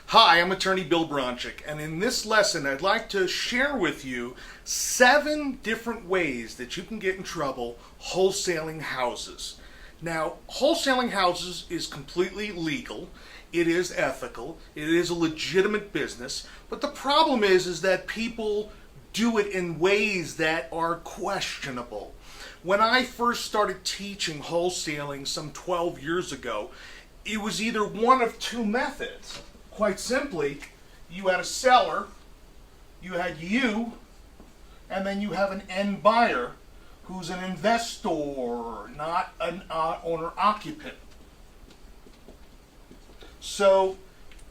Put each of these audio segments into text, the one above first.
Hi, I'm attorney Bill Bronchick, and in this lesson I'd like to share with you 7 different ways that you can get in trouble wholesaling houses. Now, wholesaling houses is completely legal, it is ethical, it is a legitimate business, but the problem is that people do it in ways that are questionable. When I first started teaching wholesaling some 12 years ago, it was either one of 2 methods. Quite simply, you had a seller, you had you, and then you have an end buyer who's an investor, not an owner-occupant. So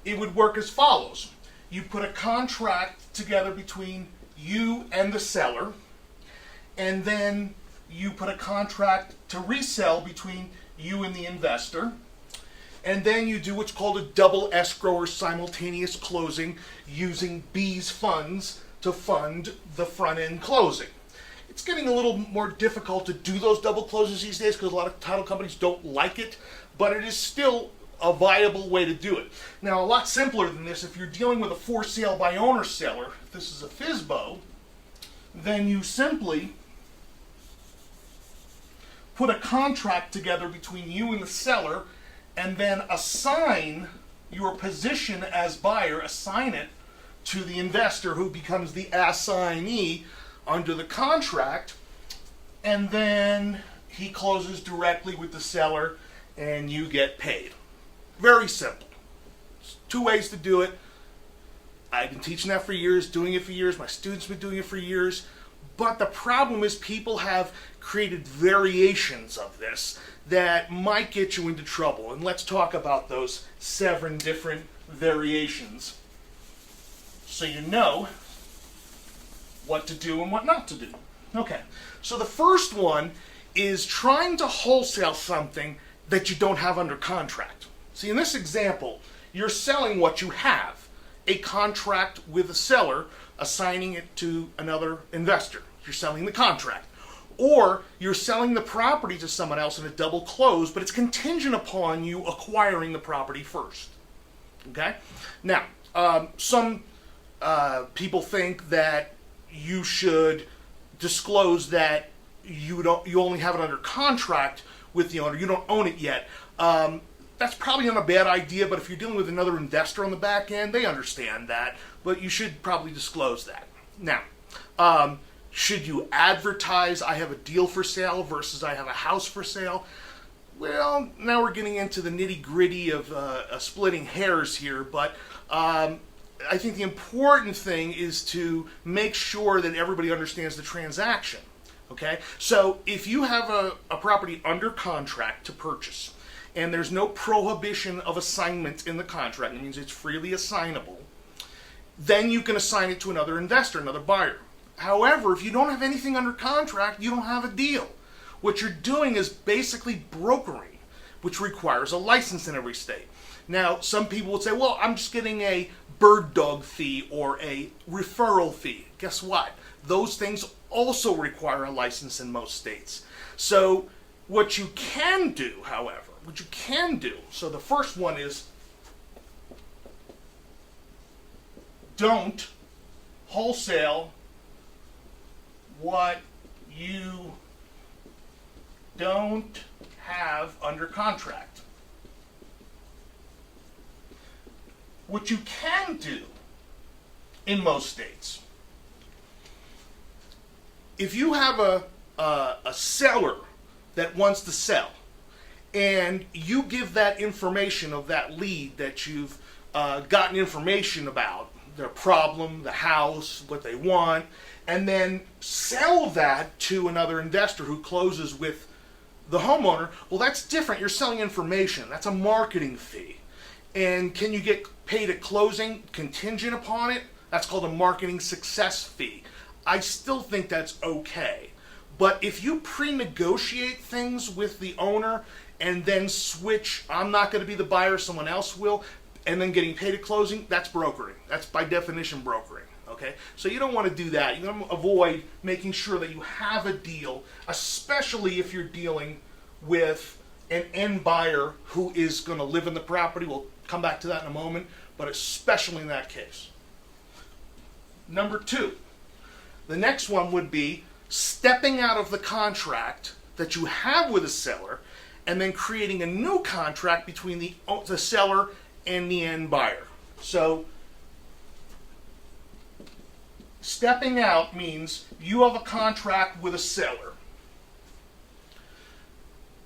it would work as follows. You put a contract together between you and the seller, and then you put a contract to resell between you and the investor. And then you do what's called a double escrow or simultaneous closing using B's funds to fund the front end closing. It's getting a little more difficult to do those double closes these days because a lot of title companies don't like it, but it is still a viable way to do it. Now, a lot simpler than this, if you're dealing with a for sale by owner seller, if this is a FSBO, then you simply put a contract together between you and the seller and then assign your position as buyer, assign it to the investor who becomes the assignee under the contract, and then he closes directly with the seller and you get paid. Very simple. There's 2 ways to do it. I've been teaching that for years, doing it for years, my students have been doing it for years, but the problem is people have created variations of this that might get you into trouble. And let's talk about those 7 different variations so you know what to do and what not to do. Okay, so the first one is trying to wholesale something that you don't have under contract. See, in this example, you're selling what you have, a contract with a seller, assigning it to another investor. You're selling the contract. Or you're selling the property to someone else in a double close, but it's contingent upon you acquiring the property first. Okay? Now, some people think that you should disclose that you only have it under contract with the owner. You don't own it yet. That's probably not a bad idea, but if you're dealing with another investor on the back end, they understand that, but you should probably disclose that. Now, should you advertise I have a deal for sale versus I have a house for sale? Well, now we're getting into the nitty-gritty of splitting hairs here, but I think the important thing is to make sure that everybody understands the transaction. Okay? So if you have a property under contract to purchase, and there's no prohibition of assignment in the contract, it means it's freely assignable, then you can assign it to another investor, another buyer. However, if you don't have anything under contract, you don't have a deal. What you're doing is basically brokering, which requires a license in every state. Now, some people would say, well, I'm just getting a bird dog fee or a referral fee. Guess what? Those things also require a license in most states. So what you can do, however, so the first one is don't wholesale what you don't have under contract. What you can do in most states, if you have a seller that wants to sell and you give that information of that lead that you've gotten information about, their problem, the house, what they want, and then sell that to another investor who closes with the homeowner, well, that's different. You're selling information. That's a marketing fee. And can you get paid at closing contingent upon it? That's called a marketing success fee. I still think that's okay. But if you pre-negotiate things with the owner and then switch, I'm not going to be the buyer, someone else will, and then getting paid at closing, that's brokering. That's by definition brokering. Okay? So you don't want to do that. You want to avoid making sure that you have a deal, especially if you're dealing with an end buyer who is going to live in the property. We'll come back to that in a moment. but especially in that case. Number 2, the next one would be stepping out of the contract that you have with a seller and then creating a new contract between the seller and the end buyer. So stepping out means you have a contract with a seller.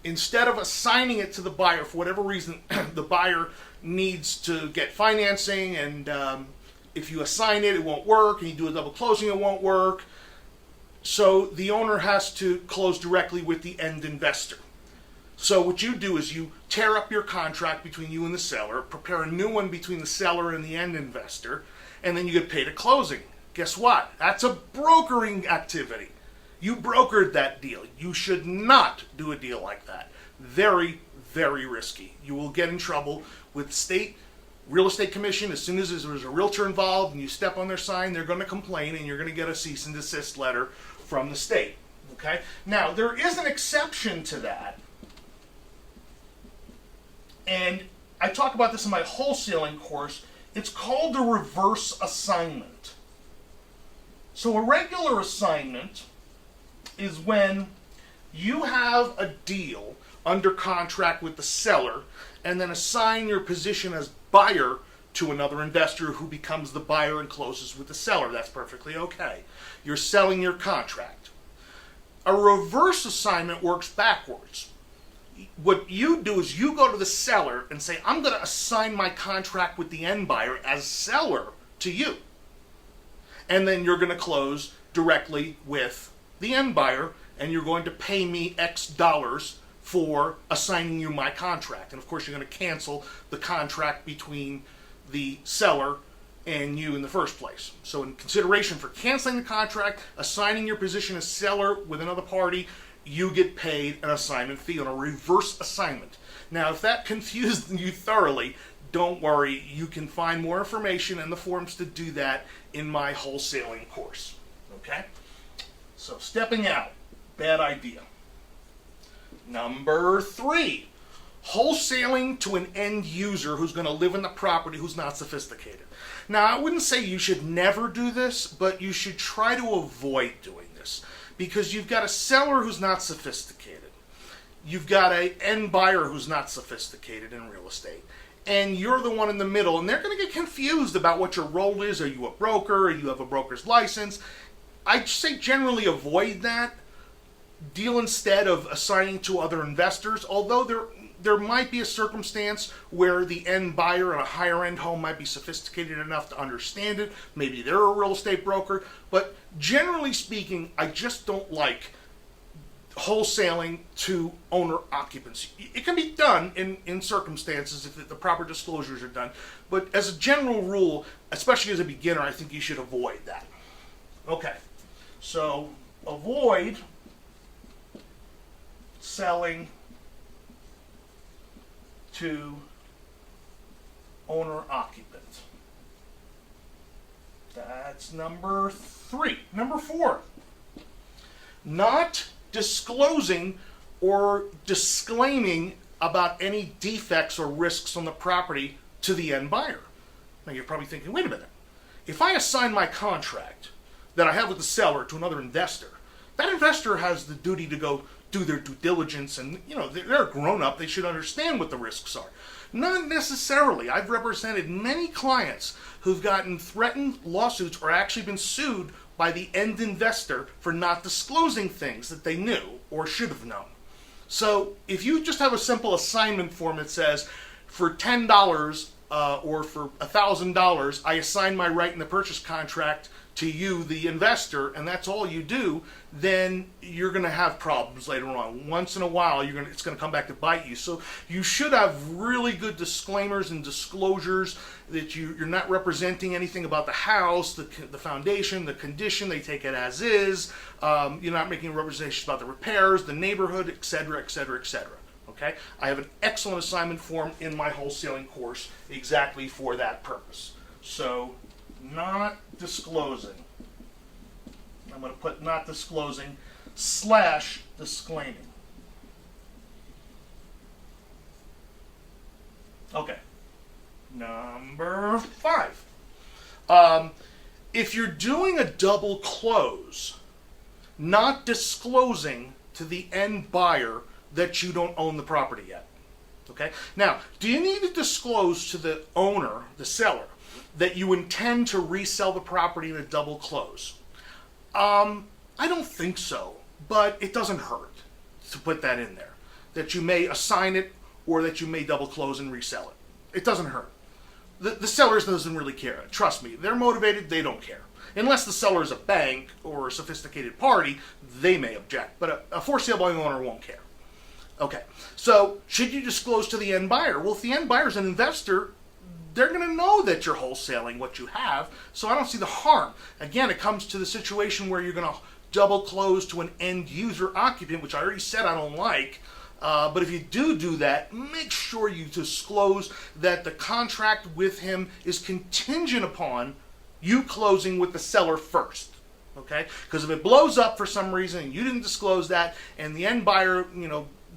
Instead of assigning it to the buyer, for whatever reason, the buyer needs to get financing, and if you assign it, it won't work, and you do a double closing, it won't work. So the owner has to close directly with the end investor. So what you do is you tear up your contract between you and the seller, prepare a new one between the seller and the end investor, and then you get paid at closing. Guess what? That's a brokering activity. You brokered that deal. You should not do a deal like that. Very, very risky. You will get in trouble with state real estate commission. As soon as there's a realtor involved and you step on their sign, they're going to complain and you're going to get a cease and desist letter from the state. Okay? Now, there is an exception to that. And I talk about this in my wholesaling course. It's called the reverse assignment. So a regular assignment is when you have a deal under contract with the seller and then assign your position as buyer to another investor who becomes the buyer and closes with the seller. That's perfectly okay. You're selling your contract. A reverse assignment works backwards. What you do is you go to the seller and say, I'm going to assign my contract with the end buyer as seller to you. And then you're going to close directly with the end buyer, and you're going to pay me X dollars for assigning you my contract. And of course, you're going to cancel the contract between the seller and you in the first place. So in consideration for canceling the contract, assigning your position as seller with another party, you get paid an assignment fee on a reverse assignment. Now, if that confused you thoroughly, don't worry. You can find more information and the forms to do that in my wholesaling course. Okay? So stepping out, bad idea. Number 3, wholesaling to an end user who's going to live in the property who's not sophisticated. Now, I wouldn't say you should never do this, but you should try to avoid doing this because you've got a seller who's not sophisticated. You've got an end buyer who's not sophisticated in real estate. And you're the one in the middle, and they're going to get confused about what your role is. Are you a broker? Or you have a broker's license? I'd say generally avoid that. Deal instead of assigning to other investors, although there might be a circumstance where the end buyer in a higher end home might be sophisticated enough to understand it. Maybe they're a real estate broker. But generally speaking, I just don't like wholesaling to owner occupancy. It can be done in circumstances if the proper disclosures are done. But as a general rule, especially as a beginner, I think you should avoid that. Okay, so avoid selling to owner occupant. That's number 3. Number 4, not disclosing or disclaiming about any defects or risks on the property to the end buyer. Now you're probably thinking, wait a minute. If I assign my contract that I have with the seller to another investor, that investor has the duty to go do their due diligence, and they're a grown-up, they should understand what the risks are. Not necessarily. I've represented many clients who've gotten threatened lawsuits or actually been sued by the end investor for not disclosing things that they knew or should have known. So if you just have a simple assignment form that says, for $10 or for $1,000, I assign my right in the purchase contract to you, the investor, and that's all you do, then you're going to have problems later on. Once in a while, it's going to come back to bite you. So you should have really good disclaimers and disclosures that you're not representing anything about the house, the foundation, the condition. They take it as is. You're not making representations about the repairs, the neighborhood, etc., etc., etc. Okay? I have an excellent assignment form in my wholesaling course exactly for that purpose. So, not disclosing. I'm going to put not disclosing / disclaiming. Okay. Number 5. If you're doing a double close, not disclosing to the end buyer that you don't own the property yet. Okay? Now, do you need to disclose to the owner, the seller, that you intend to resell the property in a double close? I don't think so, but it doesn't hurt to put that in there. That you may assign it or that you may double close and resell it. It doesn't hurt. The seller doesn't really care. Trust me, they're motivated, they don't care. Unless the seller is a bank or a sophisticated party, they may object. But a for sale by owner won't care. Okay, so should you disclose to the end buyer? Well, if the end buyer is an investor, they're going to know that you're wholesaling what you have, so I don't see the harm. Again, it comes to the situation where you're going to double close to an end user occupant, which I already said I don't like. But if you do that, make sure you disclose that the contract with him is contingent upon you closing with the seller first. Okay? Because if it blows up for some reason and you didn't disclose that, and the end buyer,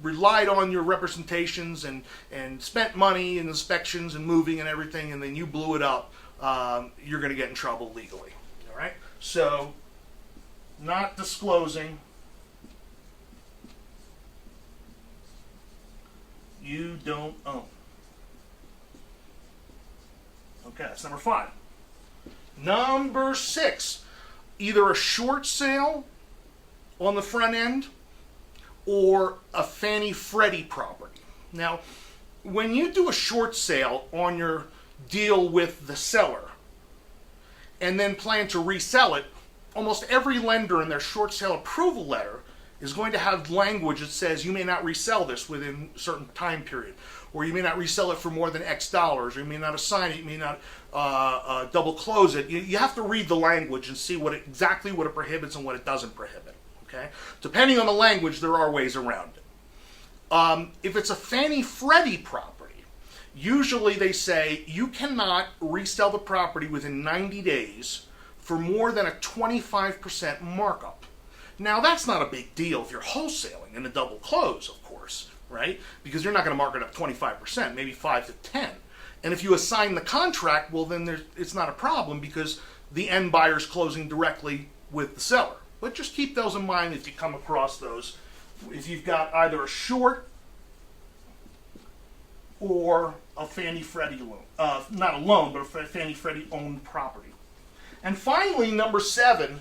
relied on your representations and spent money and inspections and moving and everything, and then you blew it up, you're going to get in trouble legally. All right? So, not disclosing. You don't own. Okay, that's number 5. Number 6, either a short sale on the front end or a Fannie Freddie property. Now, when you do a short sale on your deal with the seller and then plan to resell it, almost every lender in their short sale approval letter is going to have language that says you may not resell this within a certain time period, or you may not resell it for more than X dollars, or you may not assign it, you may not double close it. You have to read the language and see exactly what it prohibits and what it doesn't prohibit. Okay? Depending on the language, there are ways around it. If it's a Fannie Freddie property, usually they say you cannot resell the property within 90 days for more than a 25% markup. Now, that's not a big deal if you're wholesaling in a double close, of course, right? Because you're not going to mark it up 25%, maybe 5 to 10. And if you assign the contract, well, then it's not a problem because the end buyer's closing directly with the seller. But just keep those in mind if you come across those. If you've got either a short or a Fannie Freddie loan. Not a loan, but a Fannie Freddie owned property. And finally, number 7,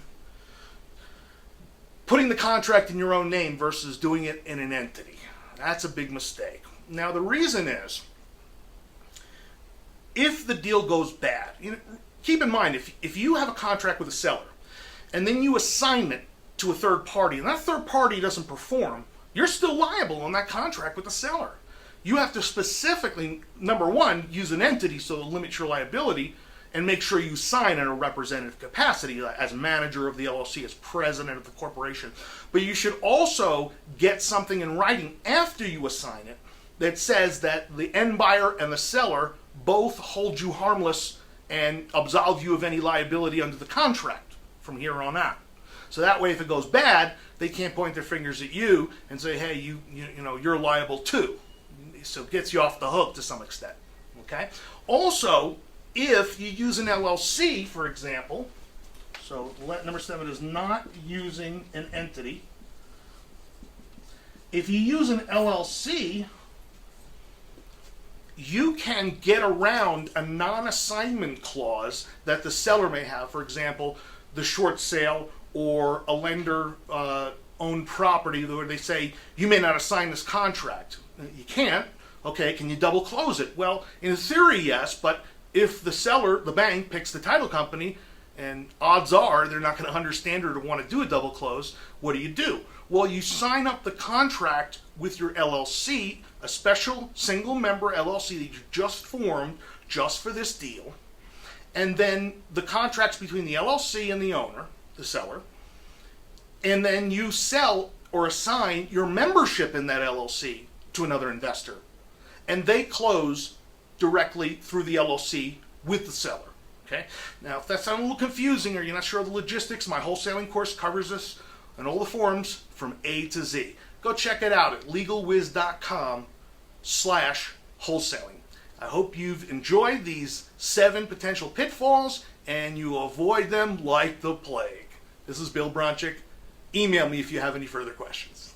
putting the contract in your own name versus doing it in an entity. That's a big mistake. Now, the reason is, if the deal goes bad, keep in mind, if you have a contract with a seller, and then you assign it to a third party, and that third party doesn't perform, you're still liable on that contract with the seller. You have to specifically, number 1, use an entity so it'll limit your liability, and make sure you sign in a representative capacity as manager of the LLC, as president of the corporation. But you should also get something in writing after you assign it that says that the end buyer and the seller both hold you harmless and absolve you of any liability under the contract from here on out. So that way, if it goes bad, they can't point their fingers at you and say, hey, you're liable too. So it gets you off the hook to some extent. Okay? Also, if you use an LLC, for example, so number 7 is not using an entity. If you use an LLC, you can get around a non-assignment clause that the seller may have. For example, the short sale or a lender-owned property where they say, you may not assign this contract. You can't. Okay, can you double close it? Well, in theory, yes, but if the seller, the bank, picks the title company, and odds are they're not going to understand or to want to do a double close, what do? Well, you sign up the contract with your LLC, a special single-member LLC that you just formed just for this deal, and then the contract's between the LLC and the owner, the seller, and then you sell or assign your membership in that LLC to another investor, and they close directly through the LLC with the seller. Okay? Now, if that sounds a little confusing or you're not sure of the logistics, my wholesaling course covers this and all the forms from A to Z. Go check it out at legalwiz.com/wholesaling. I hope you've enjoyed these 7 potential pitfalls and you avoid them like the plague. This is Bill Bronchick. Email me if you have any further questions.